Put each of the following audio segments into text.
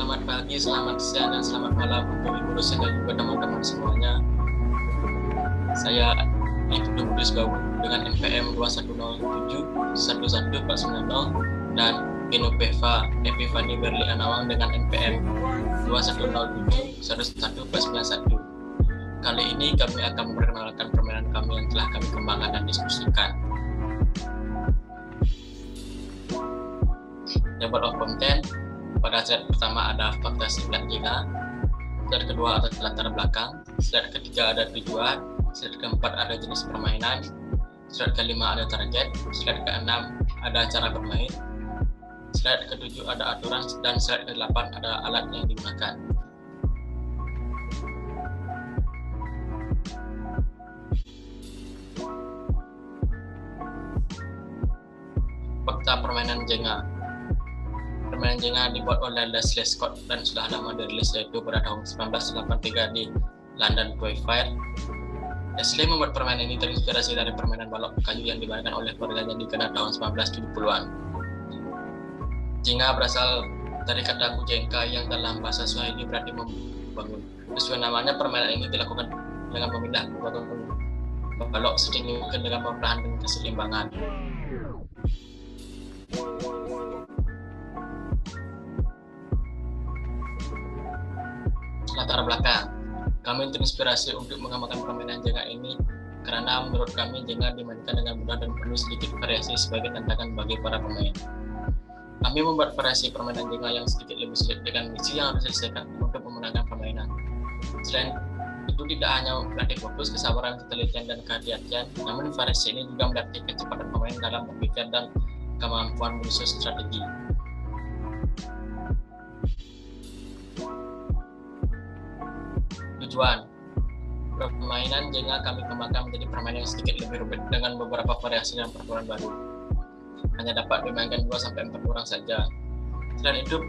selamat pagi, selamat siang, dan selamat malam untuk Ibu dosen dan juga teman-teman semuanya. Saya Ibnu Budus Bawu dengan NPM 2107-11490 dan Genopeva Epifani Berli Anawang dengan NPM 2107-11491. Kali ini kami akan memperkenalkan permainan kami yang telah kami kembangkan dan diskusikan. Table of content. Pada slide pertama ada fakta singkat Jenga, slide kedua ada latar belakang, slide ketiga ada tujuan, slide keempat ada jenis permainan, slide kelima ada target, slide keenam ada cara bermain, slide ketujuh ada aturan, dan slide ke-8 ada alat yang digunakan. Fakta permainan Jenga. Permainan Jenga dibuat oleh Leslie Scott dan sudah lama dirilis, yaitu pada tahun 1983 di London Toy Fair. Leslie membuat permainan ini terinspirasi dari permainan balok kayu yang dimainkan oleh keluarganya di pada tahun 1970-an. Jenga berasal dari kata kujengka yang dalam bahasa Swahili berarti membangun. Sesuai namanya, permainan ini dilakukan dengan memindah membangun balok setinggi mungkin dengan mempertahankan keseimbangan. Latar belakang. Kami terinspirasi untuk mengembangkan permainan Jenga ini karena menurut kami Jenga dimainkan dengan mudah dan perlu sedikit variasi sebagai tantangan bagi para pemain. Kami membuat variasi permainan Jenga yang sedikit lebih sulit dengan misi yang harus diselesaikan untuk memenangkan permainan. Selain itu, tidak hanya melatih fokus, kesabaran, ketelitian, dan kehati-hatian, namun variasi ini juga melatih kecepatan pemain dalam berpikir dan kemampuan menyusun strategi. Tujuan. Permainan Jenga kami kembangkan menjadi permainan yang sedikit lebih rumit dengan beberapa variasi dan peraturan baru. Hanya dapat dimainkan 2-4 orang saja. Selain itu,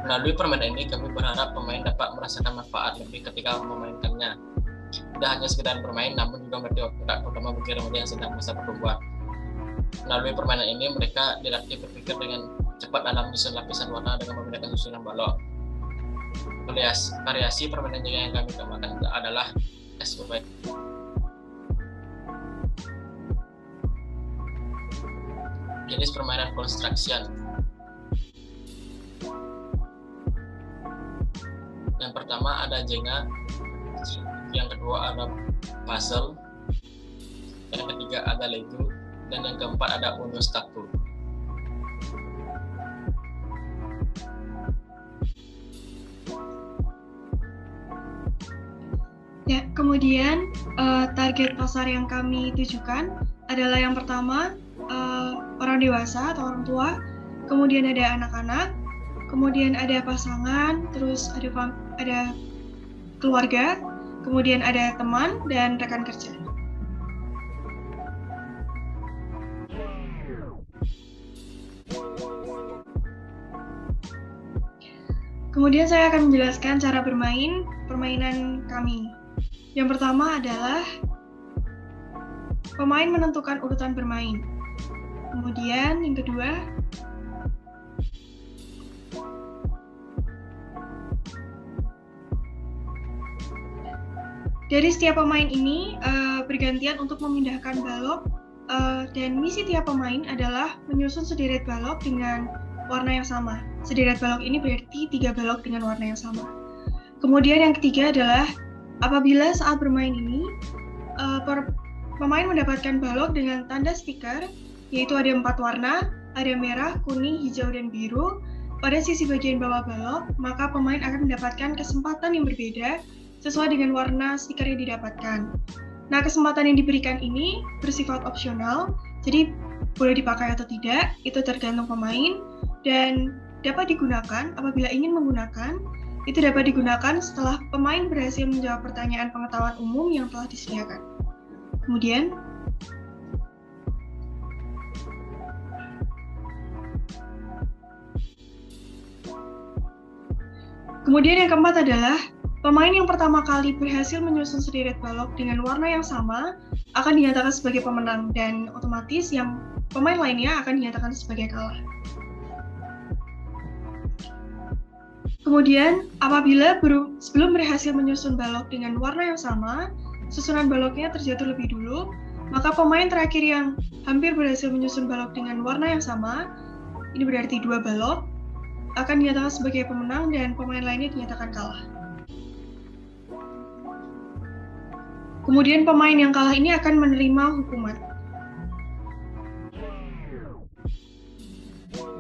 melalui permainan ini kami berharap pemain dapat merasakan manfaat lebih ketika memainkannya. Tidak hanya sekedar bermain, namun juga melatih otak, terutama bagi remaja yang sedang masa pertumbuhan. Melalui permainan ini, mereka dilatih berpikir dengan cepat dalam menyusun lapisan warna dengan membedakan susunan balok. Variasi permainan Jenga yang kami kembangkan adalah SOP. Jenis permainan construction. Yang pertama ada Jenga, yang kedua ada puzzle, yang ketiga ada Lego, dan yang keempat ada Uno Statu. Ya, kemudian target pasar yang kami tujukan adalah yang pertama orang dewasa atau orang tua, kemudian ada anak-anak, kemudian ada pasangan, terus ada keluarga, kemudian ada teman dan rekan kerja. Kemudian saya akan menjelaskan cara bermain permainan kami. Yang pertama adalah pemain menentukan urutan bermain. Kemudian yang kedua, dari setiap pemain ini bergantian untuk memindahkan balok, dan misi tiap pemain adalah menyusun sederet balok dengan warna yang sama. Sederet balok ini berarti 3 balok dengan warna yang sama. Kemudian yang ketiga adalah apabila saat bermain ini pemain mendapatkan balok dengan tanda stiker, yaitu ada 4 warna, ada merah, kuning, hijau, dan biru. Pada sisi bagian bawah balok, maka pemain akan mendapatkan kesempatan yang berbeda sesuai dengan warna stiker yang didapatkan. Nah, kesempatan yang diberikan ini bersifat opsional, jadi boleh dipakai atau tidak, itu tergantung pemain, dan dapat digunakan apabila ingin menggunakan. Itu dapat digunakan setelah pemain berhasil menjawab pertanyaan pengetahuan umum yang telah disediakan. Kemudian yang keempat adalah pemain yang pertama kali berhasil menyusun sederet balok dengan warna yang sama akan dinyatakan sebagai pemenang, dan otomatis yang pemain lainnya akan dinyatakan sebagai kalah. Kemudian, apabila sebelum berhasil menyusun balok dengan warna yang sama, susunan baloknya terjatuh lebih dulu, maka pemain terakhir yang hampir berhasil menyusun balok dengan warna yang sama, ini berarti 2 balok, akan dinyatakan sebagai pemenang dan pemain lainnya dinyatakan kalah. Kemudian pemain yang kalah ini akan menerima hukuman.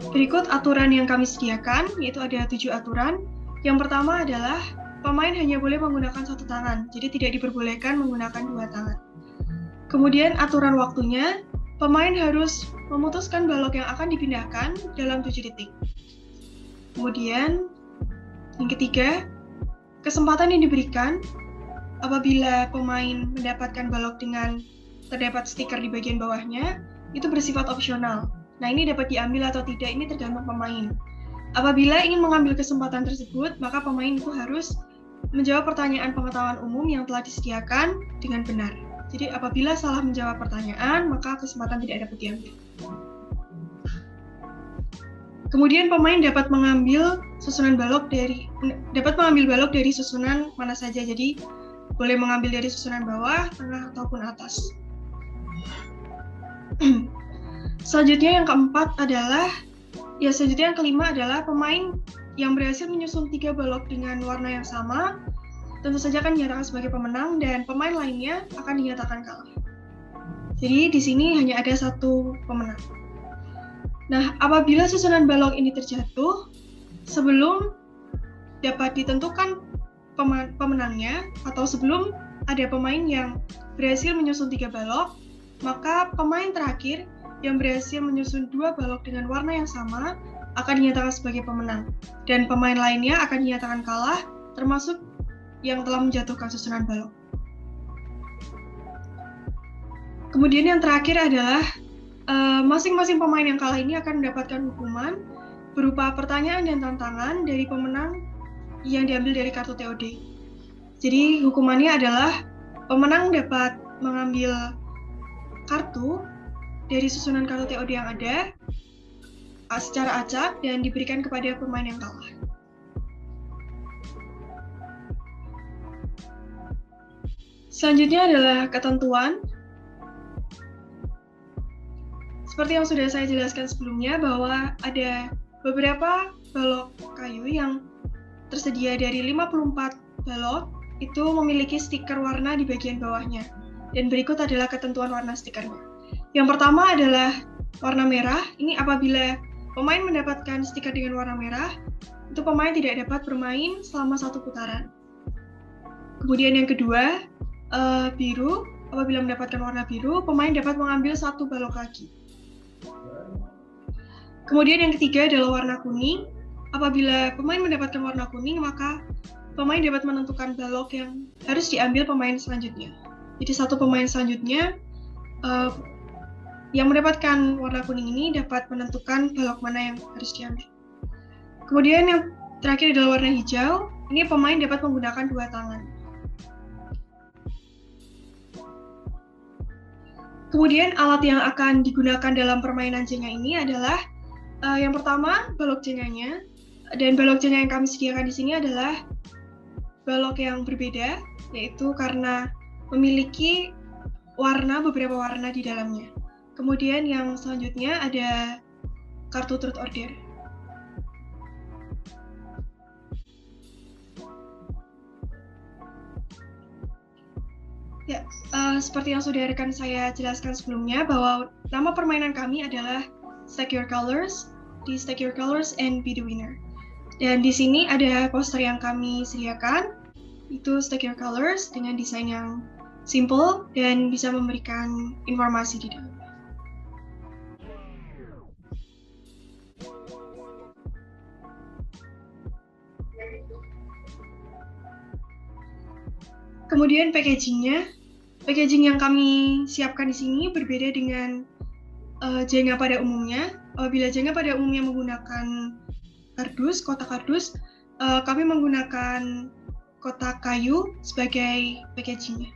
Berikut aturan yang kami sediakan, yaitu ada 7 aturan. Yang pertama adalah pemain hanya boleh menggunakan satu tangan, jadi tidak diperbolehkan menggunakan 2 tangan. Kemudian aturan waktunya, pemain harus memutuskan balok yang akan dipindahkan dalam 7 detik. Kemudian, yang ketiga, kesempatan yang diberikan apabila pemain mendapatkan balok dengan terdapat stiker di bagian bawahnya, itu bersifat opsional. Nah, ini dapat diambil atau tidak, ini tergantung pemain. Apabila ingin mengambil kesempatan tersebut, maka pemain itu harus menjawab pertanyaan pengetahuan umum yang telah disediakan dengan benar. Jadi, apabila salah menjawab pertanyaan, maka kesempatan tidak dapat diambil. Kemudian pemain dapat mengambil balok dari susunan mana saja. Jadi, boleh mengambil dari susunan bawah, tengah, ataupun atas. Selanjutnya yang kelima adalah pemain yang berhasil menyusun 3 balok dengan warna yang sama, tentu saja akan dinyatakan sebagai pemenang dan pemain lainnya akan dinyatakan kalah. Jadi di sini hanya ada 1 pemenang. Nah, apabila susunan balok ini terjatuh, sebelum dapat ditentukan pemenangnya atau sebelum ada pemain yang berhasil menyusun 3 balok, maka pemain terakhir yang berhasil menyusun 2 balok dengan warna yang sama akan dinyatakan sebagai pemenang. Dan pemain lainnya akan dinyatakan kalah, termasuk yang telah menjatuhkan susunan balok. Kemudian yang terakhir adalah masing-masing pemain yang kalah ini akan mendapatkan hukuman berupa pertanyaan dan tantangan dari pemenang yang diambil dari kartu TOD. Jadi hukumannya adalah pemenang dapat mengambil kartu dari susunan kartu TOD yang ada secara acak dan diberikan kepada pemain yang kalah. Selanjutnya adalah ketentuan. Seperti yang sudah saya jelaskan sebelumnya, bahwa ada beberapa balok kayu yang tersedia dari 54 balok itu memiliki stiker warna di bagian bawahnya. Dan berikut adalah ketentuan warna stikernya. Yang pertama adalah warna merah. Ini apabila pemain mendapatkan stiker dengan warna merah, itu pemain tidak dapat bermain selama 1 putaran. Kemudian yang kedua, biru. Apabila mendapatkan warna biru, pemain dapat mengambil 1 balok lagi. Kemudian yang ketiga adalah warna kuning. Apabila pemain mendapatkan warna kuning, maka pemain dapat menentukan balok yang harus diambil pemain selanjutnya. Jadi 1 pemain selanjutnya yang mendapatkan warna kuning ini dapat menentukan balok mana yang harus diambil. Kemudian yang terakhir adalah warna hijau. Ini pemain dapat menggunakan 2 tangan. Kemudian alat yang akan digunakan dalam permainan Jenga ini adalah yang pertama balok Jenganya, dan balok Jenga yang kami sediakan di sini adalah balok yang berbeda, yaitu karena memiliki beberapa warna di dalamnya. Kemudian yang selanjutnya ada kartu truth order. Ya, seperti yang sudah rekan saya jelaskan sebelumnya, bahwa nama permainan kami adalah Stack Your Colors, di Stack Your Colors and Be the Winner. Dan di sini ada poster yang kami sediakan, itu Stack Your Colors dengan desain yang simple dan bisa memberikan informasi di dalam. Kemudian packaging yang kami siapkan di sini berbeda dengan Jenga pada umumnya. Apabila Jenga pada umumnya menggunakan kotak kardus, kami menggunakan kotak kayu sebagai packagingnya.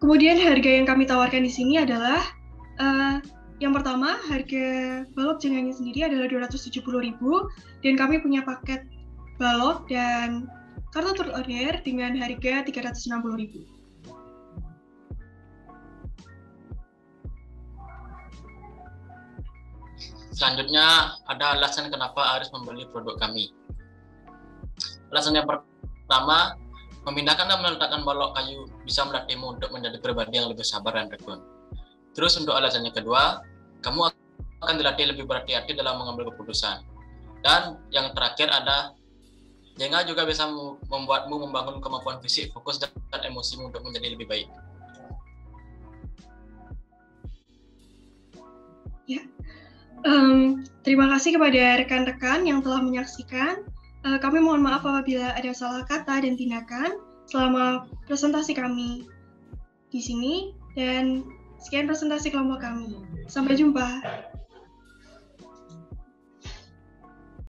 Kemudian harga yang kami tawarkan di sini adalah Yang pertama, harga balok jengganya sendiri adalah 270.000 dan kami punya paket balok dan kartu turut order dengan harga 360.000. Selanjutnya, ada alasan kenapa harus membeli produk kami. Alasan yang pertama, memindahkan dan meletakkan balok kayu bisa melatihmu untuk menjadi pribadi yang lebih sabar dan tekun. Terus untuk alasan yang kedua, kamu akan dilatih lebih berhati-hati dalam mengambil keputusan. Dan yang terakhir ada, Jenga juga bisa membuatmu membangun kemampuan fisik, fokus, dan emosimu untuk menjadi lebih baik. Ya. Terima kasih kepada rekan-rekan yang telah menyaksikan. Kami mohon maaf apabila ada salah kata dan tindakan selama presentasi kami di sini, dan sekian presentasi kelompok kami. Sampai jumpa.